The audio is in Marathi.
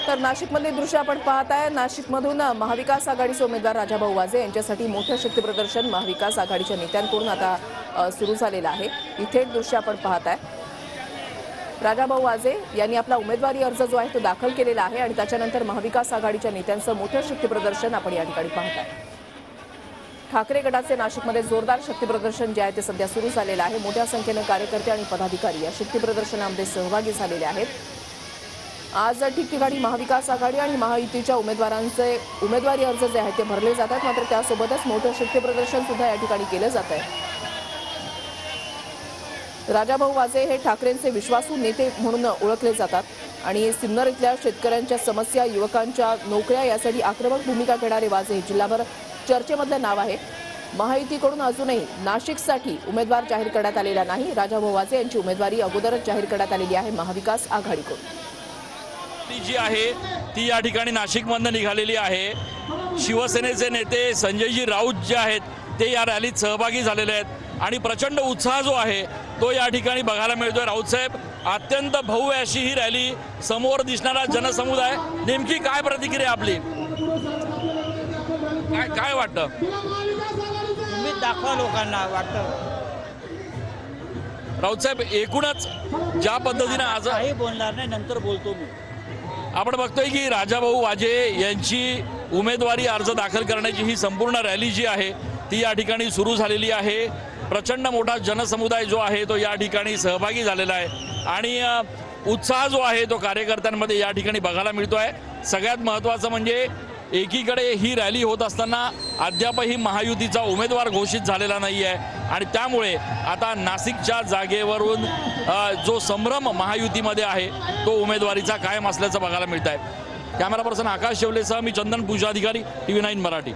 तर नाशिकमधले दृश्य आपण पाहताय। नाशिकमधून महाविकास आघाडीचे उमेदवार राजाभाऊ वाजे यांच्यासाठी मोठं शक्ती प्रदर्शन महाविकास आघाडीच्या नेत्यांकडून आता सुरू झालेलं आहे। इथे दृश्य आपण पाहताय। राजाभाऊ वाजे यांनी आपला उमेदवारी अर्ज जो आहे तो दाखल केलेला आहे आणि त्याच्यानंतर महाविकास आघाडीच्या नेत्यांचं मोठं शक्ती प्रदर्शन आपण या ठिकाणी पाहताय। ठाकरे गटाचे नाशिकमध्ये जोरदार शक्ती प्रदर्शन जे आहे ते सध्या सुरू झालेलं आहे। मोठ्या संख्येने कार्यकर्ते आणि पदाधिकारी या शक्ती प्रदर्शनामध्ये सहभागी झालेले आहेत। आज ठिकठिकाणी महाविकास आघाडी आणि महायुतीच्या उमेदवारांचे उमेदवारी अर्ज जे आहेत ते भरले जातात। मात्र त्यासोबतच मोठं शक्ती प्रदर्शन सुद्धा या ठिकाणी केलं जात आहे। राजाभाऊ वाजे हे ठाकरेंचे विश्वासू नेते म्हणून ओळखले जातात आणि सिन्नर इथल्या शेतकऱ्यांच्या समस्या, युवकांच्या नोकऱ्या यासाठी आक्रमक भूमिका घेणारे वाजे हे जिल्हाभर चर्चेमधलं नाव आहे। महायुतीकडून अजूनही नाशिकसाठी उमेदवार जाहीर करण्यात आलेला नाही। राजाभाऊ वाजे यांची उमेदवारी अगोदरच जाहीर करण्यात आलेली आहे महाविकास आघाडीकडून। जी आहे ती या ठिकाणी नाशिकमधून निघालेली आहे। शिवसेनेचे नेते संजयजी राऊत जे आहेत ते या रॅलीत सहभागी झालेले आहेत आणि प्रचंड उत्साह जो आहे तो या ठिकाणी बघायला मिळतोय। राऊत साहेब, अत्यंत भव्य अशी ही रॅली, समोर दिसणारा जनसमुदाय, नेमकी काय प्रतिक्रिया आपली? काय वाटतं? तुम्ही दाखवा लोकांना वाटतं। राऊत साहेब, एकूणच ज्या पद्धतीने आज काही बोलणार नाही, नंतर बोलतो मी। आपण बघतोय की राजाभाऊ वाजे यांची उमेदवारी अर्ज दाखल करण्याची ही संपूर्ण रॅली जी आहे ती या ठिकाणी सुरू झालेली आहे। प्रचंड मोठा जनसमुदाय जो आहे तो या ठिकाणी सहभागी झालेला आहे आणि उत्साह जो आहे तो कार्यकर्त्यांमध्ये या ठिकाणी बघायला मिळतोय। सगळ्यात महत्त्वाचं म्हणजे एकीकडे ही रॅली होत असताना अद्यापही महायुतीचा उमेदवार घोषित झालेला नाही आहे आणि त्यामुळे आता नाशिकच्या जागेवरून जो संभ्रम महायुतीमध्ये आहे तो उमेदवारीचा कायम असल्याचं बघायला मिळत आहे। कॅमेरा पर्सन आकाश शेवलेसह मी चंदन पूजा अधिकारी, TV9 मराठी।